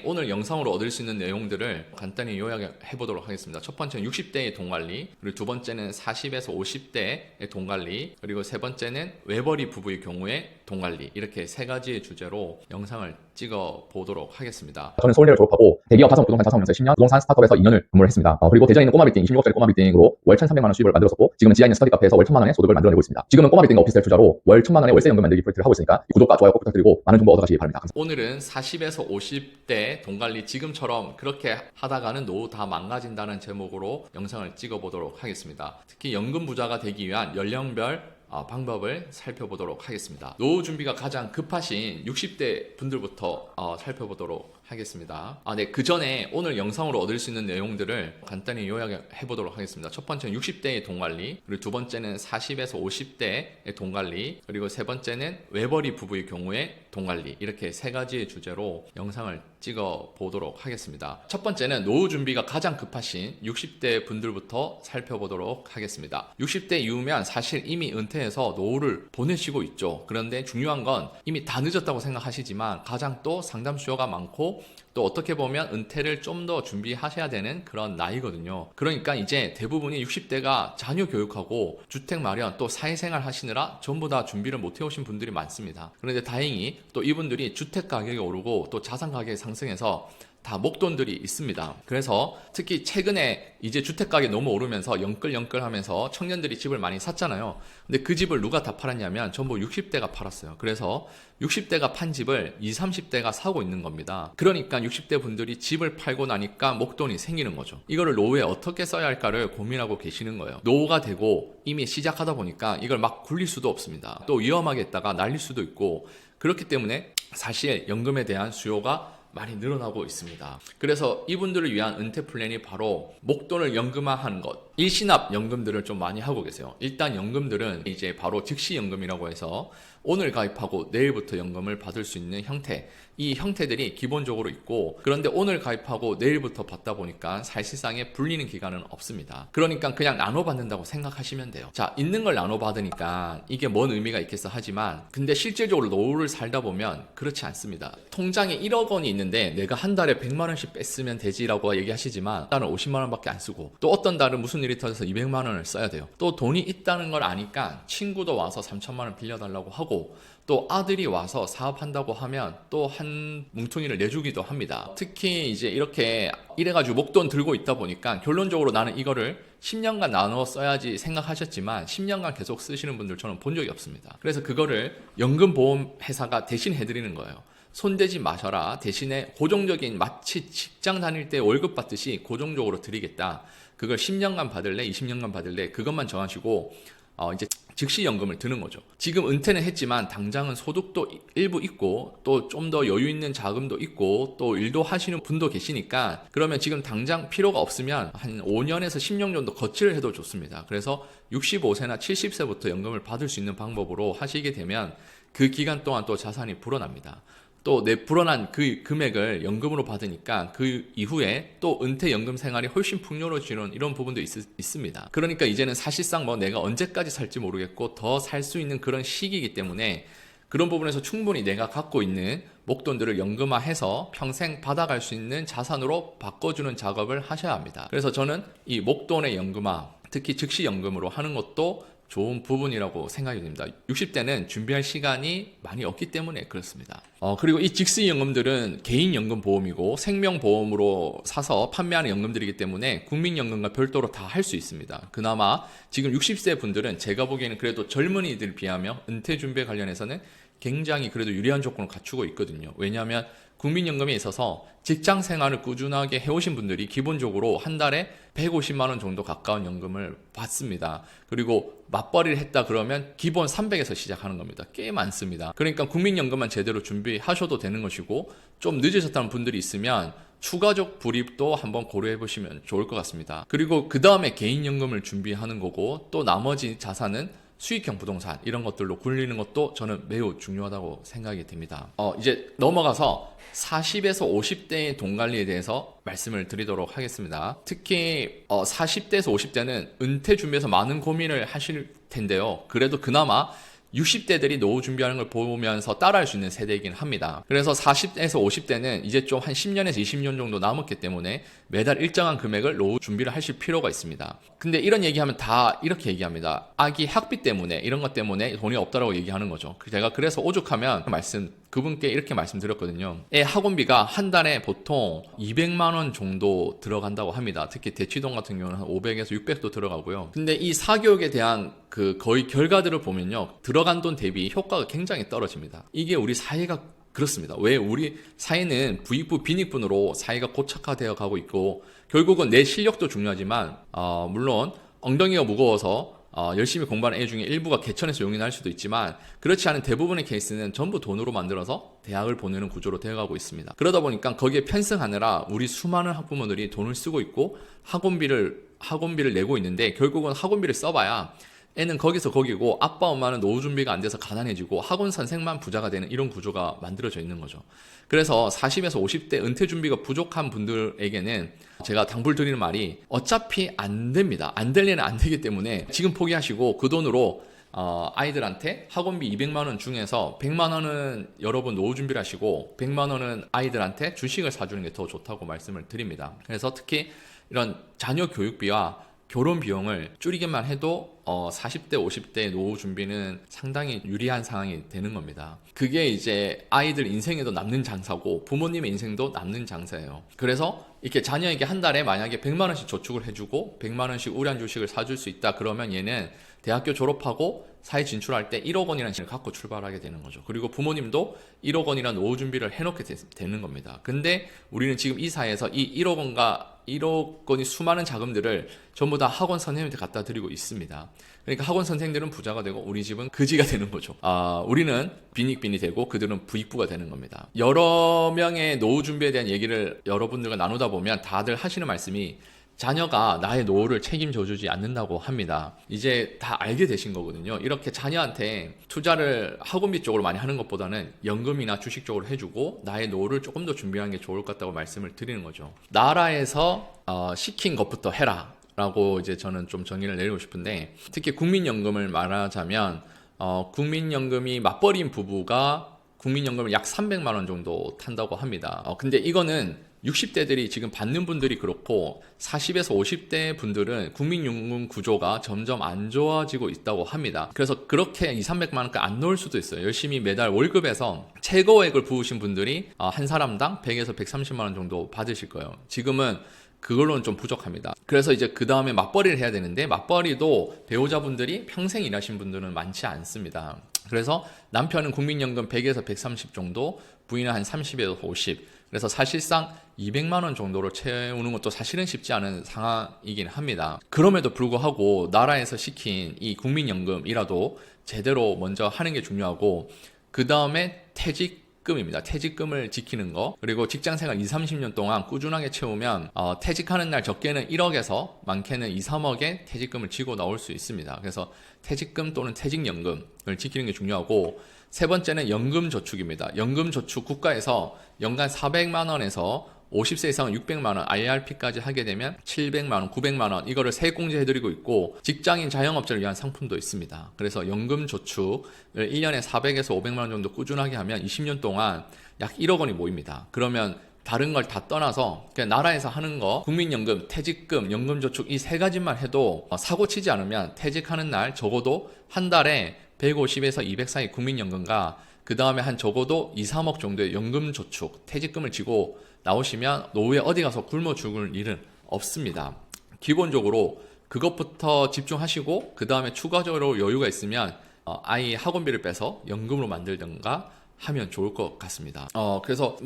오늘 영상으로 얻을 수 있는 내용들을 간단히 요약해 보도록 하겠습니다. 첫 번째는 60대의 돈 관리, 그리고 두 번째는 40에서 50대의 돈 관리, 그리고 세 번째는 외벌이 부부의 경우에 돈 관리, 이렇게 세 가지의 주제로 영상을 찍어 보도록 하겠습니다. 저는 서울대를 졸업하고 대기업 화성 부동산 자산운용사에 10년, 부동산 스타트업에서 2년을 근무를 했습니다. 그리고 대전에 있는 꼬마 빌딩, 26억짜리 꼬마 빌딩으로 월 1,300만 원 수입을 만들었었고, 지금은 지하에 있는 스터디 카페에서 월 1,000만 원의 소득을 만들어내고 있습니다. 지금은 꼬마 빌딩과 오피스텔 투자로 월 1,000만 원의 월세 연금 만들기 프로젝트를 하고 있으니까 구독과 좋아요 꼭 부탁드리고 많은 정보 얻어가시기 바랍니다. 감사합니다. 오늘은 40에서 50대 돈 관리, 지금처럼 그렇게 하다가는 노후 다 망가진다는 제목으로 영상을 찍어 보도록 하겠습니다. 특히 연금 부자가 되기 위한 연령별 방법을 살펴보도록 하겠습니다. 노후 준비가 가장 급하신 60대 분들부터 살펴보도록 하겠습니다. 네, 그 전에 오늘 영상으로 얻을 수 있는 내용들을 간단히 요약해 보도록 하겠습니다. 첫 번째는 60대의 돈 관리, 그리고 두 번째는 40에서 50대의 돈 관리, 그리고 세 번째는 외벌이 부부의 경우에 돈 관리, 이렇게 세 가지의 주제로 영상을 찍어 보도록 하겠습니다. 첫 번째는 노후 준비가 가장 급하신 60대 분들부터 살펴보도록 하겠습니다. 60대 이후면 사실 이미 은퇴해서 노후를 보내시고 있죠. 그런데 중요한 건 이미 다 늦었다고 생각하시지만 가장 또 상담 수요가 많고 또 어떻게 보면 은퇴를 좀 더 준비하셔야 되는 그런 나이거든요. 그러니까 이제 대부분이 60대가 자녀 교육하고 주택 마련 또 사회생활 하시느라 전부 다 준비를 못 해오신 분들이 많습니다. 그런데 다행히 또 이분들이 주택 가격이 오르고 또 자산 가격이 상승해서 다 목돈들이 있습니다. 그래서 특히 최근에 이제 주택 가격이 너무 오르면서 영끌영끌 하면서 청년들이 집을 많이 샀잖아요. 근데 그 집을 누가 다 팔았냐면 전부 60대가 팔았어요. 그래서 60대가 판 집을 20, 30대가 사고 있는 겁니다. 그러니까 60대 분들이 집을 팔고 나니까 목돈이 생기는 거죠. 이거를 노후에 어떻게 써야 할까를 고민하고 계시는 거예요. 노후가 되고 이미 시작하다 보니까 이걸 막 굴릴 수도 없습니다. 또 위험하게 했다가 날릴 수도 있고, 그렇기 때문에 사실 연금에 대한 수요가 많이 늘어나고 있습니다. 그래서 이분들을 위한 은퇴 플랜이 바로 목돈을 연금화하는 것, 일시납 연금들을 좀 많이 하고 계세요. 일단 연금들은 이제 바로 즉시 연금이라고 해서 오늘 가입하고 내일부터 연금을 받을 수 있는 형태, 이 형태들이 기본적으로 있고, 그런데 오늘 가입하고 내일부터 받다 보니까 사실상의 불리는 기간은 없습니다. 그러니까 그냥 나눠 받는다고 생각하시면 돼요. 자, 있는 걸 나눠 받으니까 이게 뭔 의미가 있겠어 하지만, 근데 실질적으로 노후를 살다 보면 그렇지 않습니다. 통장에 1억 원이 있는데 내가 한 달에 100만 원씩 뺐으면 되지라고 얘기하시지만 나는 50만 원밖에 안 쓰고, 또 어떤 달은 무슨 일이 터져서 200만 원을 써야 돼요. 또 돈이 있다는 걸 아니까 친구도 와서 3천만 원 빌려달라고 하고, 또 아들이 와서 사업한다고 하면 또 한 뭉텅이를 내주기도 합니다. 특히 이제 이렇게 이래가지고 목돈 들고 있다 보니까 결론적으로 나는 이거를 10년간 나눠 써야지 생각하셨지만 10년간 계속 쓰시는 분들 저는 본 적이 없습니다. 그래서 그거를 연금보험회사가 대신 해드리는 거예요. 손대지 마셔라. 대신에 고정적인, 마치 직장 다닐 때 월급 받듯이 고정적으로 드리겠다. 그걸 10년간 받을래? 20년간 받을래? 그것만 정하시고 이제 즉시 연금을 드는 거죠. 지금 은퇴는 했지만 당장은 소득도 일부 있고 또 좀 더 여유 있는 자금도 있고 또 일도 하시는 분도 계시니까, 그러면 지금 당장 필요가 없으면 한 5년에서 10년 정도 거치를 해도 좋습니다. 그래서 65세나 70세부터 연금을 받을 수 있는 방법으로 하시게 되면 그 기간 동안 또 자산이 불어납니다. 또 내 불어난 그 금액을 연금으로 받으니까 그 이후에 또 은퇴 연금 생활이 훨씬 풍요로워지는 이런 부분도 있습니다. 그러니까 이제는 사실상 뭐 내가 언제까지 살지 모르겠고 더 살 수 있는 그런 시기이기 때문에 그런 부분에서 충분히 내가 갖고 있는 목돈들을 연금화해서 평생 받아갈 수 있는 자산으로 바꿔주는 작업을 하셔야 합니다. 그래서 저는 이 목돈의 연금화, 특히 즉시 연금으로 하는 것도 좋은 부분이라고 생각이 됩니다. 60대는 준비할 시간이 많이 없기 때문에 그렇습니다. 그리고 이 직시 연금들은 개인연금 보험이고 생명보험으로 사서 판매하는 연금들이기 때문에 국민연금과 별도로 다 할 수 있습니다. 그나마 지금 60세 분들은 제가 보기에는 그래도 젊은이들 비하며 은퇴 준비에 관련해서는 굉장히 그래도 유리한 조건을 갖추고 있거든요. 왜냐하면 국민연금에 있어서 직장 생활을 꾸준하게 해오신 분들이 기본적으로 한 달에 150만 원 정도 가까운 연금을 받습니다. 그리고 맞벌이를 했다 그러면 기본 300에서 시작하는 겁니다. 꽤 많습니다. 그러니까 국민연금만 제대로 준비하셔도 되는 것이고, 좀 늦으셨다는 분들이 있으면 추가적 불입도 한번 고려해 보시면 좋을 것 같습니다. 그리고 그 다음에 개인연금을 준비하는 거고, 또 나머지 자산은 수익형 부동산 이런 것들로 굴리는 것도 저는 매우 중요하다고 생각이 됩니다. 이제 넘어가서 40에서 50대의 돈 관리에 대해서 말씀을 드리도록 하겠습니다. 특히 40대에서 50대는 은퇴 준비해서 많은 고민을 하실 텐데요. 그래도 그나마 60대들이 노후 준비하는 걸 보면서 따라할 수 있는 세대이긴 합니다. 그래서 40에서 50대는 이제 좀 한 10년에서 20년 정도 남았기 때문에 매달 일정한 금액을 노후 준비를 하실 필요가 있습니다. 근데 이런 얘기하면 다 이렇게 얘기합니다. 아기 학비 때문에 이런 것 때문에 돈이 없다라고 얘기하는 거죠. 제가 그래서 오죽하면 그분께 이렇게 말씀드렸거든요. 애 학원비가 한 달에 보통 200만 원 정도 들어간다고 합니다. 특히 대치동 같은 경우는 한 500에서 600도 들어가고요. 근데 이 사교육에 대한 거의 결과들을 보면요. 들어간 돈 대비 효과가 굉장히 떨어집니다. 이게 우리 사회가 그렇습니다. 왜 우리 사회는 부익부 빈익분으로 사회가 고착화되어 가고 있고 결국은 내 실력도 중요하지만 물론 엉덩이가 무거워서 열심히 공부하는 애 중에 일부가 개천에서 용인을 할 수도 있지만 그렇지 않은 대부분의 케이스는 전부 돈으로 만들어서 대학을 보내는 구조로 되어가고 있습니다. 그러다 보니까 거기에 편승하느라 우리 수많은 학부모들이 돈을 쓰고 있고 학원비를 내고 있는데 결국은 학원비를 써봐야 애는 거기서 거기고 아빠 엄마는 노후 준비가 안 돼서 가난해지고 학원 선생만 부자가 되는 이런 구조가 만들어져 있는 거죠. 그래서 40에서 50대 은퇴 준비가 부족한 분들에게는 제가 당부를 드리는 말이 어차피 안 됩니다. 안 될 일은 안 되기 때문에 지금 포기하시고 그 돈으로 아이들한테 학원비 200만 원 중에서 100만 원은 여러분 노후 준비를 하시고 100만 원은 아이들한테 주식을 사주는 게 더 좋다고 말씀을 드립니다. 그래서 특히 이런 자녀 교육비와 결혼 비용을 줄이기만 해도 40대, 50대 노후 준비는 상당히 유리한 상황이 되는 겁니다. 그게 이제 아이들 인생에도 남는 장사고 부모님의 인생도 남는 장사예요. 그래서 이렇게 자녀에게 한 달에 만약에 100만 원씩 저축을 해주고 100만 원씩 우량 주식을 사줄 수 있다 그러면 얘는 대학교 졸업하고 사회 진출할 때 1억 원이라는 돈을 갖고 출발하게 되는 거죠. 그리고 부모님도 1억 원이라는 노후 준비를 해놓게 되는 겁니다. 근데 우리는 지금 이 사회에서 이 1억 원이 수많은 자금들을 전부 다 학원 선생님한테 갖다 드리고 있습니다. 그러니까 학원 선생들은 부자가 되고 우리 집은 거지가 되는 거죠. 우리는 빈익빈이 되고 그들은 부익부가 되는 겁니다. 여러 명의 노후 준비에 대한 얘기를 여러분들과 나누다 보면 다들 하시는 말씀이 자녀가 나의 노후를 책임져 주지 않는다고 합니다. 이제 다 알게 되신 거거든요. 이렇게 자녀한테 투자를 학원비 쪽으로 많이 하는 것보다는 연금이나 주식 쪽으로 해주고 나의 노후를 조금 더 준비하는 게 좋을 것 같다고 말씀을 드리는 거죠. 나라에서 시킨 것부터 해라 라고 이제 저는 좀 정의를 내리고 싶은데 특히 국민연금을 말하자면 국민연금이 맞벌이인 부부가 국민연금을 약 300만 원 정도 탄다고 합니다. 근데 이거는 60대들이 지금 받는 분들이 그렇고 40에서 50대 분들은 국민연금 구조가 점점 안 좋아지고 있다고 합니다. 그래서 그렇게 200~300만 원까지 안 넣을 수도 있어요. 열심히 매달 월급에서 최고액을 부으신 분들이 한 사람당 100에서 130만 원 정도 받으실 거예요. 지금은 그걸로는 좀 부족합니다. 그래서 이제 그 다음에 맞벌이를 해야 되는데 맞벌이도 배우자분들이 평생 일하신 분들은 많지 않습니다. 그래서 남편은 국민연금 100에서 130 정도, 부인은 한 30에서 50. 그래서 사실상 200만 원 정도를 채우는 것도 사실은 쉽지 않은 상황이긴 합니다. 그럼에도 불구하고 나라에서 시킨 이 국민연금이라도 제대로 먼저 하는 게 중요하고 그 다음에 퇴직금입니다. 퇴직금을 지키는 거 그리고 직장생활 20~30년 동안 꾸준하게 채우면 퇴직하는 날 적게는 1억에서 많게는 2~3억의 퇴직금을 지고 나올 수 있습니다. 그래서 퇴직금 또는 퇴직연금을 지키는 게 중요하고 세 번째는 연금저축입니다. 연금저축 국가에서 연간 400만 원에서 50세 이상은 600만 원, IRP까지 하게 되면 700만 원, 900만 원 이거를 세액공제 해드리고 있고 직장인 자영업자를 위한 상품도 있습니다. 그래서 연금저축을 1년에 400에서 500만 원 정도 꾸준하게 하면 20년 동안 약 1억 원이 모입니다. 그러면 다른 걸 다 떠나서 그냥 나라에서 하는 거 국민연금, 퇴직금, 연금저축 이 세 가지만 해도 사고 치지 않으면 퇴직하는 날 적어도 한 달에 150에서 200 사이 국민연금과 그 다음에 한 적어도 2~3억 정도의 연금저축, 퇴직금을 지고 나오시면 노후에 어디 가서 굶어 죽을 일은 없습니다. 기본적으로 그것부터 집중하시고 그 다음에 추가적으로 여유가 있으면 아이 학원비를 빼서 연금으로 만들든가 하면 좋을 것 같습니다. 그래서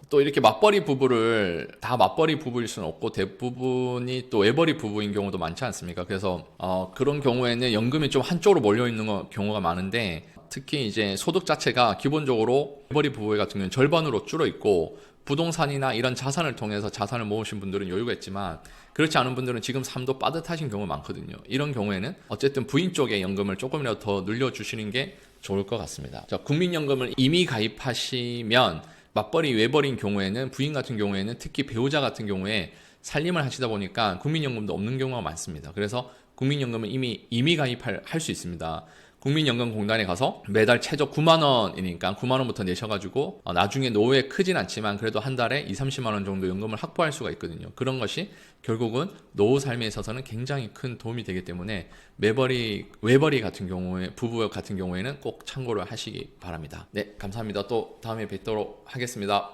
또 이렇게 맞벌이 부부를 다 맞벌이 부부일 수는 없고 대부분이 또 외벌이 부부인 경우도 많지 않습니까? 그래서 그런 경우에는 연금이 좀 한쪽으로 몰려 있는 경우가 많은데 특히 이제 소득 자체가 기본적으로 외벌이 부부 같은 경우는 절반으로 줄어 있고 부동산이나 이런 자산을 통해서 자산을 모으신 분들은 여유가 있지만 그렇지 않은 분들은 지금 삶도 빠듯하신 경우가 많거든요. 이런 경우에는 어쨌든 부인 쪽에 연금을 조금이라도 더 늘려주시는 게 좋을 것 같습니다. 자, 국민연금을 이미 가입하시면 맞벌이 외벌이인 경우에는 부인 같은 경우에는 특히 배우자 같은 경우에 살림을 하시다 보니까 국민연금도 없는 경우가 많습니다. 그래서 국민연금은 이미 가입할 수 있습니다. 국민연금공단에 가서 매달 최저 9만 원이니까 9만 원부터 내셔가지고 나중에 노후에 크진 않지만 그래도 한 달에 2, 30만 원 정도 연금을 확보할 수가 있거든요. 그런 것이 결국은 노후 삶에 있어서는 굉장히 큰 도움이 되기 때문에 외벌이 같은 경우에 부부 같은 경우에는 꼭 참고를 하시기 바랍니다. 네, 감사합니다. 또 다음에 뵙도록 하겠습니다.